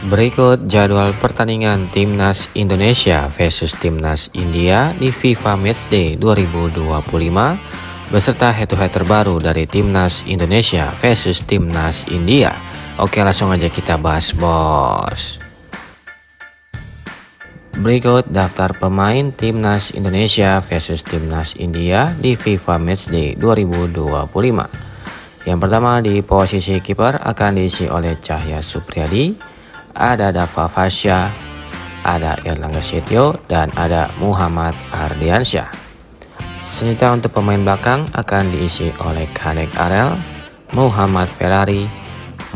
Berikut jadwal pertandingan Timnas Indonesia versus Timnas India di FIFA Matchday 2025 beserta head-to-head terbaru dari Timnas Indonesia versus Timnas India. Oke, langsung aja kita bahas, bos. Berikut daftar pemain Timnas Indonesia versus Timnas India di FIFA Matchday 2025. Yang pertama, di posisi kiper akan diisi oleh Cahya Supriyadi, ada Dava Fasya, ada Erlangga Setio, dan ada Muhammad Ardiansyah. Selanjutnya untuk pemain belakang akan diisi oleh Kadek Arel, Muhammad Ferrari,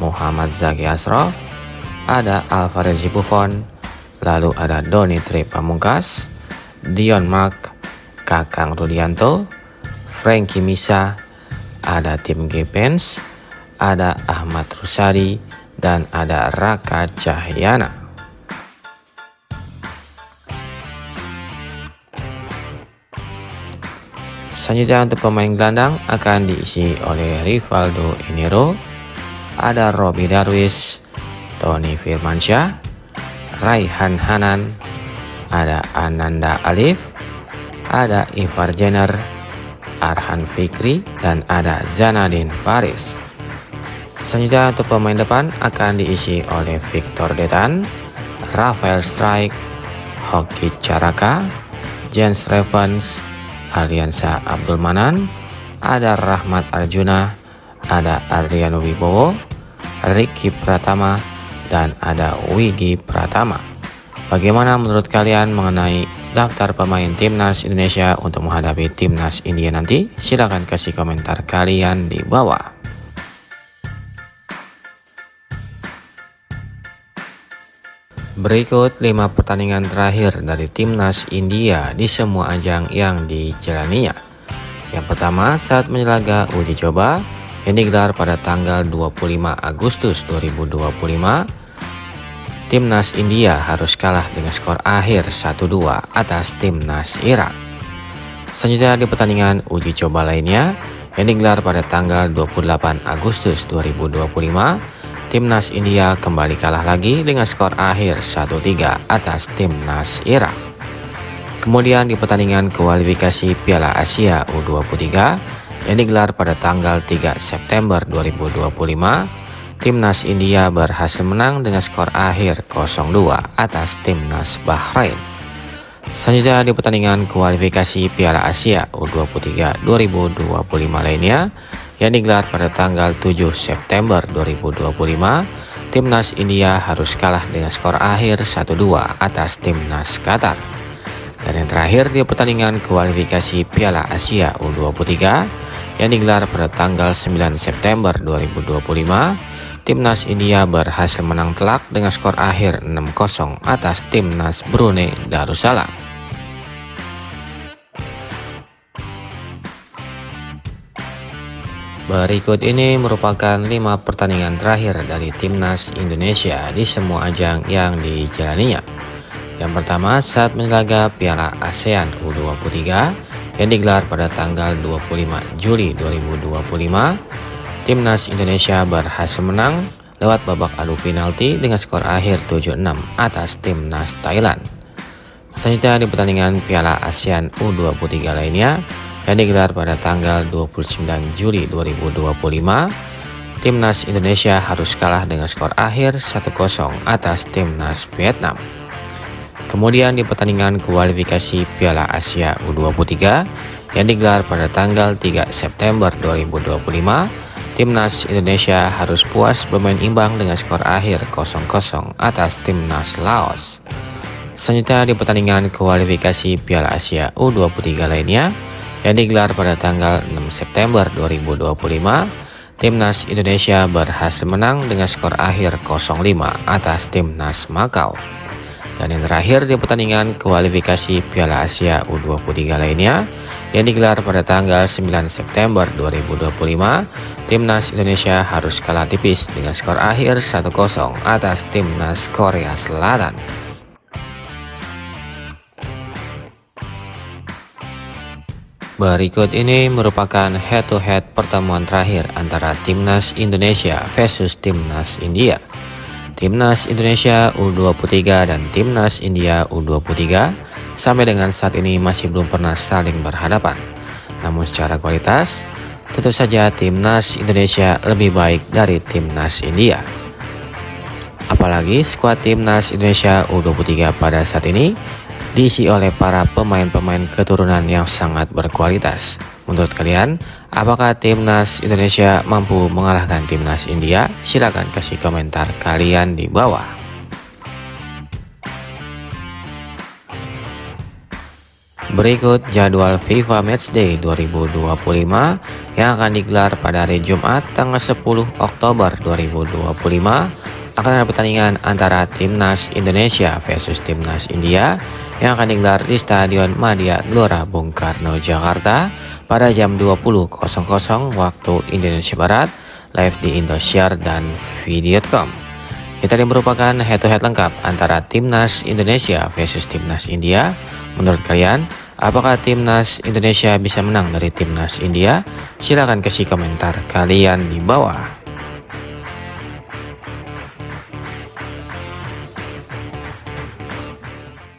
Muhammad Zaki Ashraf, ada Alvarez Buffon, lalu ada Doni Tri Pamungkas, Dion Mark, Kakang Rudianto, Frankie Misa, ada Tim Gepens, ada Ahmad Rusadi, dan ada Raka Cahyana. Selanjutnya untuk pemain gelandang akan diisi oleh Rivaldo Enero, ada Robi Darwis, Tony Firmansyah, Raihan Hanan, ada Ananda Alif, ada Ivar Jenner, Arhan Fikri, dan ada Zanadin Faris. Selanjutnya untuk pemain depan akan diisi oleh Victor Detan, Rafael Strike, Hoki Caraka, Jens Revens, Ardiansyah Abdul Manan, ada Rahmat Arjuna, ada Adriano Wibowo, Ricky Pratama, dan ada Wigi Pratama. Bagaimana menurut kalian mengenai daftar pemain Timnas Indonesia untuk menghadapi Timnas India nanti? Silahkan kasih komentar kalian di bawah. Berikut 5 pertandingan terakhir dari Timnas India di semua ajang yang dijalaninya. Yang pertama, saat menyelaga uji coba yang digelar pada tanggal 25 Agustus 2025, Timnas India harus kalah dengan skor akhir 1-2 atas Timnas Irak. Selanjutnya di pertandingan uji coba lainnya yang digelar pada tanggal 28 Agustus 2025, Timnas India kembali kalah lagi dengan skor akhir 1-3 atas Timnas Irak. Kemudian di pertandingan kualifikasi Piala Asia U23 yang digelar pada tanggal 3 September 2025, Timnas India berhasil menang dengan skor akhir 0-2 atas Timnas Bahrain. Selanjutnya di pertandingan kualifikasi Piala Asia U23 2025 lainnya yang digelar pada tanggal 7 September 2025, Timnas India harus kalah dengan skor akhir 1-2 atas Timnas Qatar. Dan yang terakhir di pertandingan kualifikasi Piala Asia U23 yang digelar pada tanggal 9 September 2025, Timnas India berhasil menang telak dengan skor akhir 6-0 atas Timnas Brunei Darussalam. Berikut ini merupakan 5 pertandingan terakhir dari Timnas Indonesia di semua ajang yang dijalaninya. Yang pertama, saat menyelaga Piala ASEAN U23 yang digelar pada tanggal 25 Juli 2025, Timnas Indonesia berhasil menang lewat babak adu penalti dengan skor akhir 7-6 atas Timnas Thailand. Selanjutnya di pertandingan Piala ASEAN U23 lainnya yang digelar pada tanggal 29 Juli 2025, Timnas Indonesia harus kalah dengan skor akhir 1-0 atas Timnas Vietnam. Kemudian di pertandingan kualifikasi Piala Asia U23 yang digelar pada tanggal 3 September 2025, Timnas Indonesia harus puas bermain imbang dengan skor akhir 0-0 atas Timnas Laos. Selanjutnya di pertandingan kualifikasi Piala Asia U23 lainnya yang digelar pada tanggal 6 September 2025, Timnas Indonesia berhasil menang dengan skor akhir 0-5 atas Timnas Makau. Dan yang terakhir di pertandingan kualifikasi Piala Asia U23 lainnya yang digelar pada tanggal 9 September 2025, Timnas Indonesia harus kalah tipis dengan skor akhir 1-0 atas Timnas Korea Selatan. Berikut ini merupakan head-to-head pertemuan terakhir antara Timnas Indonesia versus Timnas India. Timnas Indonesia U23 dan Timnas India U23 sampai dengan saat ini masih belum pernah saling berhadapan. Namun secara kualitas, tentu saja Timnas Indonesia lebih baik dari Timnas India. Apalagi skuad Timnas Indonesia U23 pada saat ini diisi oleh para pemain-pemain keturunan yang sangat berkualitas. Menurut kalian, apakah Timnas Indonesia mampu mengalahkan Timnas India? Silahkan kasih komentar kalian di bawah. Berikut jadwal FIFA Matchday 2025 yang akan digelar pada hari Jumat tanggal 10 Oktober 2025. Akan ada pertandingan antara Timnas Indonesia versus Timnas India yang akan digelar di Stadion Madia Gelora Bung Karno, Jakarta pada jam 20.00 waktu Indonesia Barat, live di Indosiar dan Video.com. Ini tadi merupakan head-to-head lengkap antara Timnas Indonesia versus Timnas India. Menurut kalian, apakah Timnas Indonesia bisa menang dari Timnas India? Silahkan kasih komentar kalian di bawah.